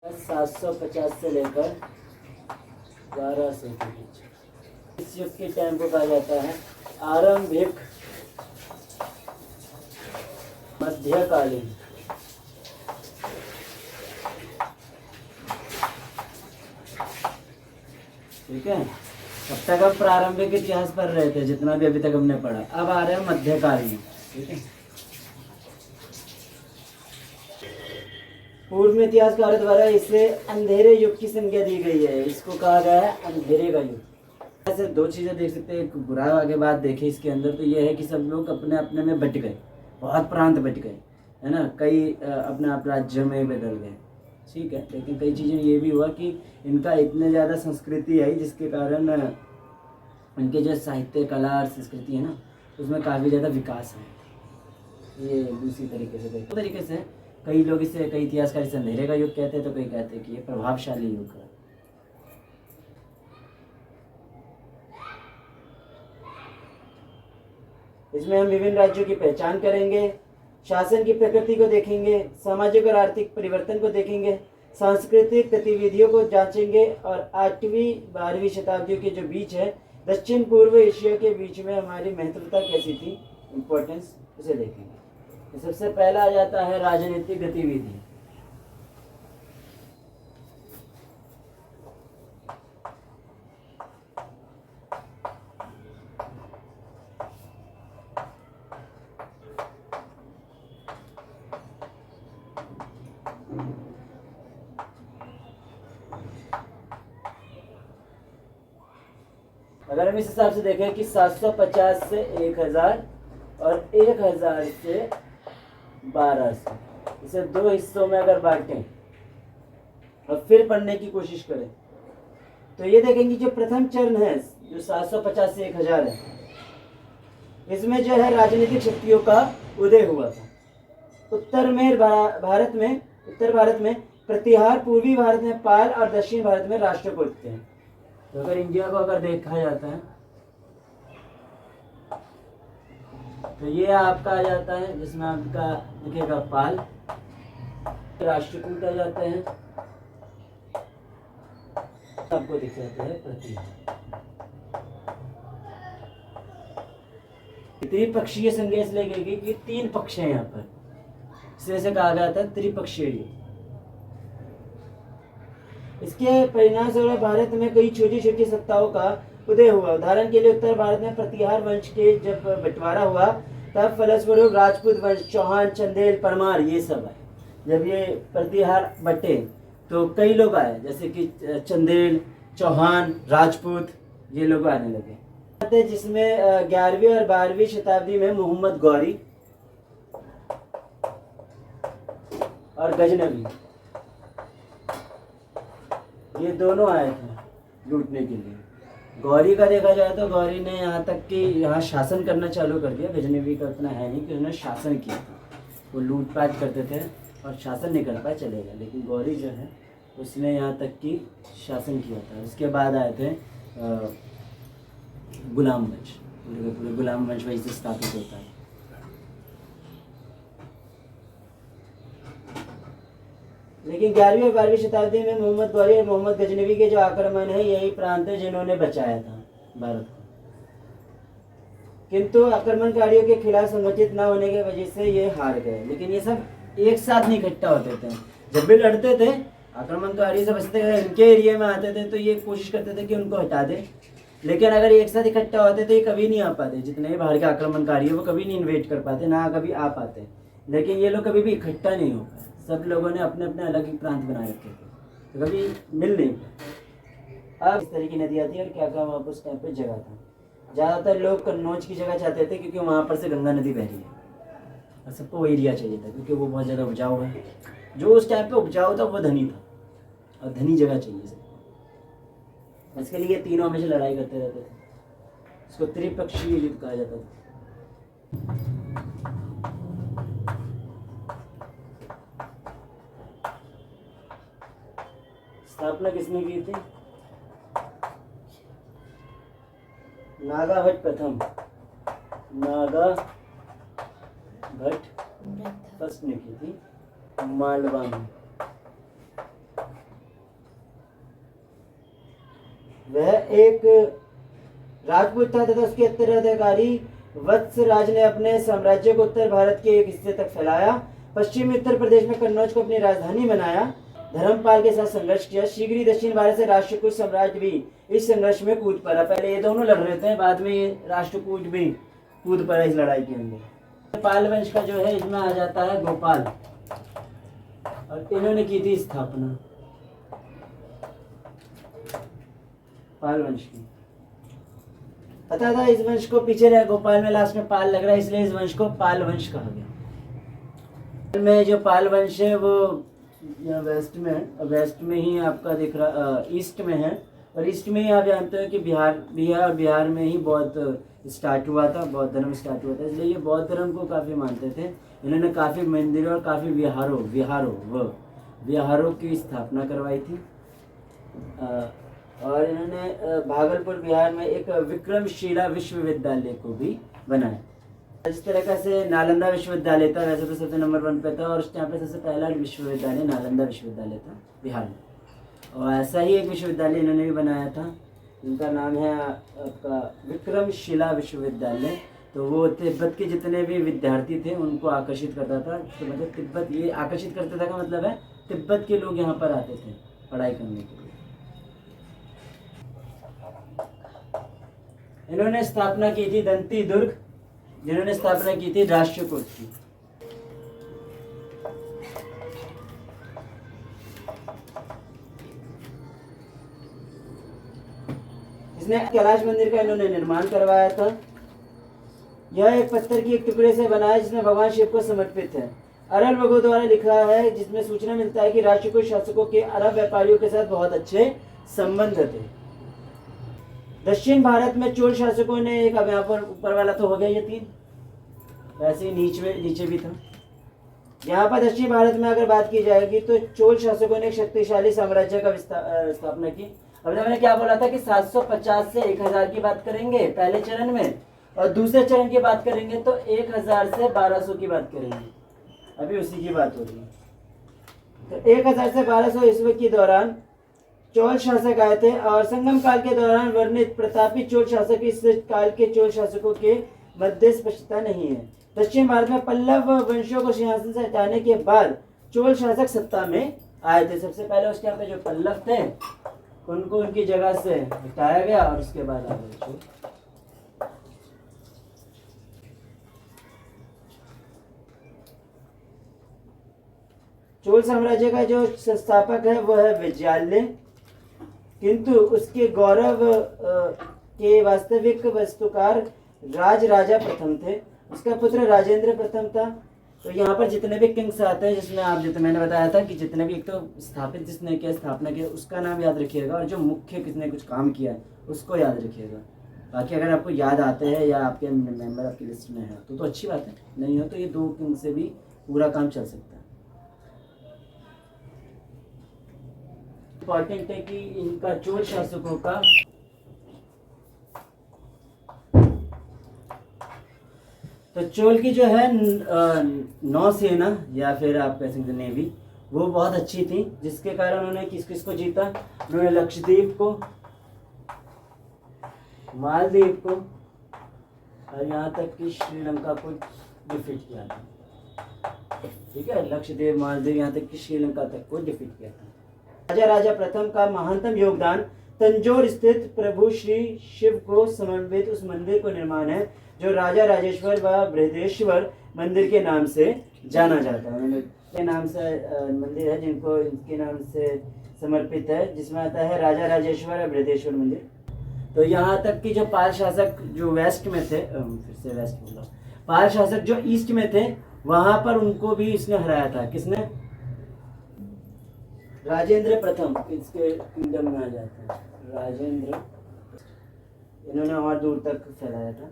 750 से लेकर 1200 के बीच इस युग के टाइम को कहा जाता है आरंभिक मध्यकालीन। ठीक है, तब तक हम प्रारंभिक इतिहास पढ़ रहे थे, जितना भी अभी तक हमने पढ़ा। अब आ रहे हैं मध्यकालीन। ठीक है, पूर्व में इतिहासकारों द्वारा इसे अंधेरे युग की संज्ञा दी गई है। इसको कहा गया है अंधेरे का युग। ऐसे दो चीजें देख सकते हैं, एक बुरा आगे बात देखे इसके अंदर, तो ये है कि सब लोग अपने अपने में बट गए, बहुत प्रांत बट गए, है ना, कई अपने आप राज्यों में बदल गए। ठीक है, लेकिन कई चीज़ें ये भी हुआ कि इनका इतने ज़्यादा संस्कृति आई जिसके कारण इनके जो साहित्य कला और संस्कृति है ना, उसमें काफ़ी ज़्यादा विकास है। ये दूसरी तरीके से देखो, तरीके से कई लोग इसे, कई इतिहासकार इसे अंधेरे का युग कहते हैं, तो कई कहते हैं कि ये प्रभावशाली युग है। इसमें हम विभिन्न राज्यों की पहचान करेंगे, शासन की प्रकृति को देखेंगे, सामाजिक और आर्थिक परिवर्तन को देखेंगे, सांस्कृतिक गतिविधियों को जांचेंगे और 8वीं 12वीं शताब्दियों के जो बीच है दक्षिण पूर्व एशिया के बीच में हमारी महत्वता कैसी थी, इम्पोर्टेंस, उसे देखेंगे। तो सबसे पहला आ जाता है राजनीतिक गतिविधि। अगर हम इस हिसाब से देखें कि 750 से 1000 और 1000 से 1200, इसे दो हिस्सों में अगर बांटें और फिर पढ़ने की कोशिश करें तो ये देखेंगे जो प्रथम चरण है जो 750 से 1000 है, इसमें जो है राजनीतिक शक्तियों का उदय हुआ था। उत्तर भारत में प्रतिहार, पूर्वी भारत में पाल और दक्षिण भारत में राष्ट्रकूट थे। तो अगर इंडिया को अगर देखा जाता है तो ये आपका आ जाता है, जिसमें आपका दिखेगा पाल, राष्ट्रकूट आ जाते हैं, आपको दिख जाता है प्रतिहार। त्रिपक्षीय संज्ञा इसलिए गई कि 3 पक्ष हैं यहाँ पर, इसे कहा गया था त्रिपक्षीय युग। इसके परिणाम स्वरूप भारत में कई छोटी छोटी सत्ताओं का उदय हुआ। उदाहरण के लिए उत्तर भारत में प्रतिहार वंश के जब बंटवारा हुआ तब फलस्वरूप राजपूत वंश, चौहान, चंदेल, परमार, ये सब आए। जब ये प्रतिहार बटे तो कई लोग आए, जैसे कि चंदेल, चौहान, राजपूत, ये लोग आने लगे। जिसमें 11वीं और 12वीं शताब्दी में मोहम्मद गौरी और गजनवी, ये दोनों आए थे लूटने के लिए। गौरी का देखा जाए तो गौरी ने यहाँ तक कि यहाँ शासन करना चालू कर दिया। गजनवी का उतना है नहीं कि उन्होंने शासन किया था, वो लूटपाट करते थे और शासन नहीं कर पाए, चलेगा। लेकिन गौरी जो है उसने यहाँ तक कि शासन किया था। उसके बाद आए थे गुलाम वंश, पूरे गुलाम वंश वहीं से स्थापित होता है। लेकिन 11वीं और 12वीं शताब्दी में मोहम्मद गौरी और मोहम्मद गजनवी के जो आक्रमण है, यही प्रांत है जिन्होंने बचाया था भारत को। किंतु आक्रमणकारियों के खिलाफ संगठित न होने की वजह से ये हार गए। लेकिन ये सब एक साथ नहीं इकट्ठा होते थे। जब भी लड़ते थे आक्रमणकारी से बचते थे, इनके एरिया में आते थे तो ये कोशिश करते थे कि उनको हटा दे। लेकिन अगर एक साथ इकट्ठा होते तो ये कभी नहीं आ पाते। जितने भी बाहर के आक्रमणकारी है वो कभी नहीं इन्वेट कर पाते, ना कभी आ पाते। लेकिन ये लोग कभी भी इकट्ठा नहीं हो पाए। सब लोगों ने अपने अपने अलग ही प्रांत बना रखे थे, तो कभी मिल नहीं पाए। अब इस तरह की नदी आती है और क्या क्या वहाँ पर उस टाइम पर जगह था। ज़्यादातर लोग कन्नौज की जगह चाहते थे क्योंकि वहाँ पर से गंगा नदी बह रही है और सबको वो एरिया चाहिए था क्योंकि वो बहुत ज़्यादा उपजाऊ है। जो उस टाइम पे उपजाऊ था वो धनी था और धनी जगह चाहिए सबको। इसके लिए तीनों हमेशा लड़ाई करते रहते थे। इसको त्रिपक्षीय युद्ध कहा जाता था। स्थापना किसने की थी? नागा भट्ट प्रथम, नागा भट्ट फर्स्ट ने की थी मालवा में। वह एक राजपूत था तथा उसके उत्तराधिकारी वत्सराज ने अपने साम्राज्य को उत्तर भारत के एक हिस्से तक फैलाया। पश्चिमी उत्तर प्रदेश में कन्नौज को अपनी राजधानी बनाया। धर्मपाल के साथ संघर्ष किया। शीघ्र ही दक्षिण भारत से राष्ट्रकूट साम्राज्य भी इस संघर्ष में कूद पड़ा। पहले ये दोनों लड़ रहे थे, बाद में ये राष्ट्रकूट भी कूद पड़ा इस लड़ाई के अंदर। पाल वंश का जो है इसमें आ जाता है गोपाल, और इन्होंने की थी स्थापना पाल वंश की। पता था इस वंश को, पीछे रहे गोपाल में लास्ट में पाल लग रहा है, इसलिए इस वंश को पाल वंश कहा गया। में जो पाल वंश है वो वेस्ट में है, वेस्ट में ही आपका दिख रहा, ईस्ट में है। और ईस्ट में ही आप जानते हो कि बिहार में ही बौद्ध स्टार्ट हुआ था, बौद्ध धर्म स्टार्ट हुआ था, इसलिए ये बौद्ध धर्म को काफ़ी मानते थे। इन्होंने काफ़ी मंदिरों और काफ़ी विहारों की स्थापना करवाई थी। और इन्होंने भागलपुर बिहार में एक विक्रमशिला विश्वविद्यालय को भी बनाया। इस तरह से नालंदा विश्वविद्यालय था, वैसे तो सबसे नंबर 1 पे था, और उस टाइम पे सबसे पहला विश्वविद्यालय नालंदा विश्वविद्यालय था बिहार में। और ऐसा ही एक विश्वविद्यालय इन्होंने भी बनाया था, जिनका नाम है आपका विक्रमशिला विश्वविद्यालय। तो वो तिब्बत के जितने भी विद्यार्थी थे उनको आकर्षित करता था। तो मतलब तिब्बत ये आकर्षित करता था का मतलब है तिब्बत के लोग यहाँ पर आते थे पढ़ाई करने के लिए। इन्होंने स्थापना की थी दंती दुर्ग, जिन्होंने स्थापना की थी राष्ट्रकूट की। इसने कैलाश मंदिर का इन्होंने निर्माण करवाया था। यह एक पत्थर की एक टुकड़े से बना है, जिसमें भगवान शिव को समर्पित है। अरल बगो द्वारा लिखा है, जिसमें सूचना मिलता है कि राष्ट्रकूट शासकों के अरब व्यापारियों के साथ बहुत अच्छे संबंध थे। दक्षिण भारत में चोल शासकों ने एक, अब यहाँ पर ऊपर वाला तो हो गया ये 3, वैसे ही नीचे भी था। यहाँ पर दक्षिण भारत में अगर बात की जाएगी तो चोल शासकों ने एक शक्तिशाली साम्राज्य का स्थापना की। अब मैंने क्या बोला था कि 750 से 1000 की बात करेंगे पहले चरण में, और दूसरे चरण की बात करेंगे तो 1000 से 1200 की बात करेंगे। अभी उसी की बात हो रही है। तो 1000 से 1200 ईस्वी के दौरान चोल शासक आए थे, और संगम काल के दौरान वर्णित प्रतापी चोल शासक इस काल के चोल शासकों के मध्य स्पष्टता नहीं है। दक्षिण भारत में पल्लव वंशों को सिंहासन से हटाने के बाद चोल शासक सत्ता में आए थे। सबसे पहले उसके यहाँ पे जो पल्लव थे उनको उनकी जगह से हटाया गया, और उसके बाद आ गए चोल। चोल साम्राज्य का जो संस्थापक है वो है विजयालय, किंतु उसके गौरव के वास्तविक वस्तुकार राजा प्रथम थे। उसका पुत्र राजेंद्र प्रथम था। तो यहाँ पर जितने भी किंग्स आते हैं, जिसमें आप जितने मैंने बताया था कि जितने भी, एक तो स्थापित जिसने किया, स्थापना किया, उसका नाम याद रखिएगा, और जो मुख्य किसने कुछ काम किया है उसको याद रखिएगा। बाकी अगर आपको याद आते हैं या आपके मेंबर आपकी लिस्ट में है तो अच्छी बात है, नहीं हो तो ये 2 किंग से भी पूरा काम चल सकता है। इम्पॉर्टेंट है कि इनका चोल शासकों का तो चोल की जो है नौसेना या फिर आप कह सकते नेवी, वो बहुत अच्छी थी, जिसके कारण उन्होंने किस को जीता। उन्होंने लक्षद्वीप को, मालदीव को, और यहाँ तक कि श्रीलंका को डिफीट किया था। ठीक है, लक्षद्वीप, मालदीव, यहाँ तक कि श्रीलंका तक को डिफीट किया था। राजा प्रथम का महानतम योगदान तंजौर स्थित प्रभु श्री शिव को समर्पित उस मंदिर को निर्माण है, जो राजा राजेश्वर व बृहदेश्वर मंदिर के नाम से जाना जाता है। के नाम से मंदिर है जिनको इनके नाम से समर्पित है, जिसमें आता है राजा राजेश्वर और बृहदेश्वर मंदिर। तो यहाँ तक कि जो पाल शासक जो वेस्ट में थे, फिर से वेस्ट बोला, पाल शासक जो ईस्ट में थे, वहां पर उनको भी इसने हराया था। किसने? राजेंद्र प्रथम, इसके किंगडम में आ जाता है राजेंद्र। इन्होंने और दूर तक फैलाया था,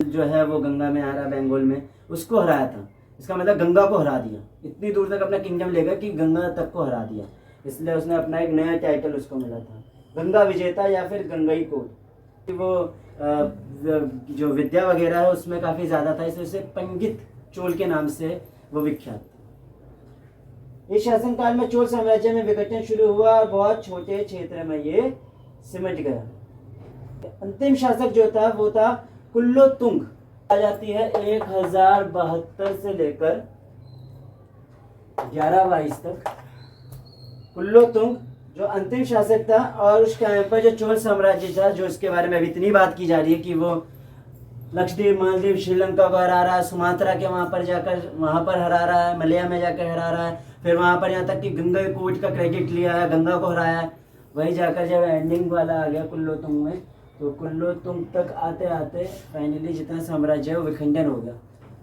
जो है वो गंगा में आ रहा, बंगाल में, उसको हराया था। इसका मतलब गंगा को हरा दिया, इतनी दूर तक अपना किंगडम लेगा कि गंगा तक को हरा दिया। इसलिए उसने अपना एक नया टाइटल उसको मिला था, गंगा विजेता या फिर गंगई कोट। वो जो विद्या वगैरह है उसमें काफ़ी ज़्यादा था, इसलिए उसे पंडित चोल के नाम से वो विख्यात था। इस शासनकाल में चोल साम्राज्य में विघटन शुरू हुआ और बहुत छोटे क्षेत्र में ये सिमट गया। अंतिम शासक जो था वो था कुलोत्तुंग। आ जाती है 1072 से लेकर 1122 तक। कुलोत्तुंग जो अंतिम शासक था, और उस टाइम पर जो चोल साम्राज्य था, जो इसके बारे में अभी इतनी बात की जा रही है कि वो लक्षद्वीप, मालदीव, श्रीलंका को हरा रहा है, सुमात्रा के वहाँ पर हरा रहा है, मलया में जाकर हरा रहा है, फिर वहाँ पर यहाँ तक कि गंगा कोट का क्रेडिट लिया है, गंगा को हराया है। वही जाकर जब एंडिंग वाला आ गया कुलोत्तुंग में, तो कुलोत्तुंग तक आते आते फाइनली जितना साम्राज्य है वो विखंडन हो गया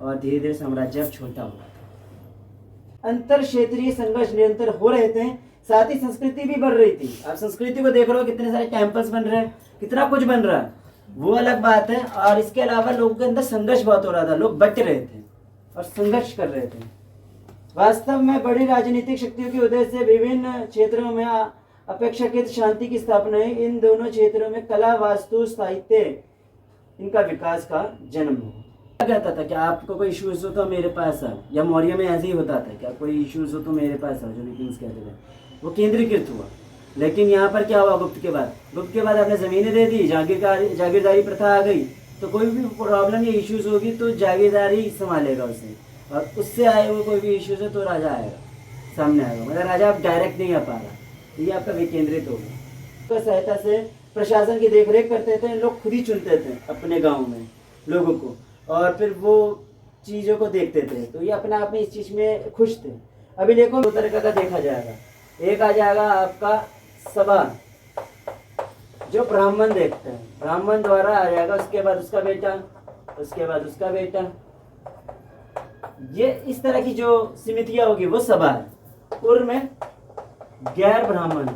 और धीरे धीरे साम्राज्य अब छोटा हो गया। अंतर क्षेत्रीय संघर्ष निरंतर हो रहे थे, साथ ही संस्कृति भी बढ़ रही थी। आप संस्कृति को देख रहे हो, कितने सारे टेम्पल्स बन रहे हैं, कितना कुछ बन रहा है, वो अलग बात है। और इसके अलावा लोगों के अंदर संघर्ष बहुत हो रहा था, लोग बट रहे थे और संघर्ष कर रहे थे। वास्तव में बड़ी राजनीतिक शक्तियों के उदय से विभिन्न क्षेत्रों में अपेक्षाकृत शांति की स्थापना है। इन दोनों क्षेत्रों में कला, वास्तु, साहित्य, इनका विकास का जन्म हुआ। कहता था कि आपको कोई इश्यूज हो तो मेरे पास आओ, या मौर्य में ऐसे ही होता था कि कोई इश्यूज हो तो मेरे पास आओ, जो किंग्स कहते थे, वो केंद्रीकृत हुआ। लेकिन यहाँ पर क्या हुआ, गुप्त के बाद आपने ज़मीनें दे दी, जागीरदारी प्रथा आ गई, तो कोई भी प्रॉब्लम या इश्यूज होगी तो जागीरदारी संभालेगा उसे, और उससे आए हुए कोई भी इश्यूज है तो राजा आएगा, सामने आएगा। मतलब राजा आप डायरेक्ट नहीं आ पा रहा, ये आपका विकेंद्रित हो गया। तो सहायता से प्रशासन की देखरेख करते थे, लोग खुद ही चुनते थे अपने गाँव में लोगों को, और फिर वो चीज़ों को देखते थे, तो ये अपने आप में इस चीज़ में खुश थे। अभी देखो दो तरह का देखा जाएगा, एक आ जाएगा आपका सभा, जो ब्राह्मण देखते हैं, ब्राह्मण द्वारा आ जाएगा, उसके बाद उसका बेटा, उसके बाद उसका बेटा, ये इस तरह की जो समितियां होगी वो सभा है। पूर्व में गैर ब्राह्मण है,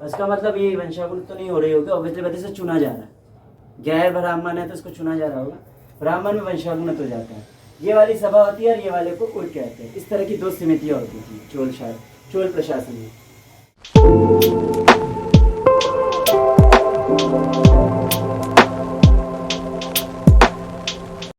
इसका मतलब ये वंशावृत्ति तो नहीं हो रही होगी, ऑब्वियसली वजह से चुना जा रहा है। गैर ब्राह्मण है तो इसको चुना जा रहा होगा, ब्राह्मण में वंशागुणित हो जाता है। ये वाली सभा होती है और ये वाले को उल्ट कहते हैं। इस तरह की दो समितियां होती थी चोल प्रशासन में।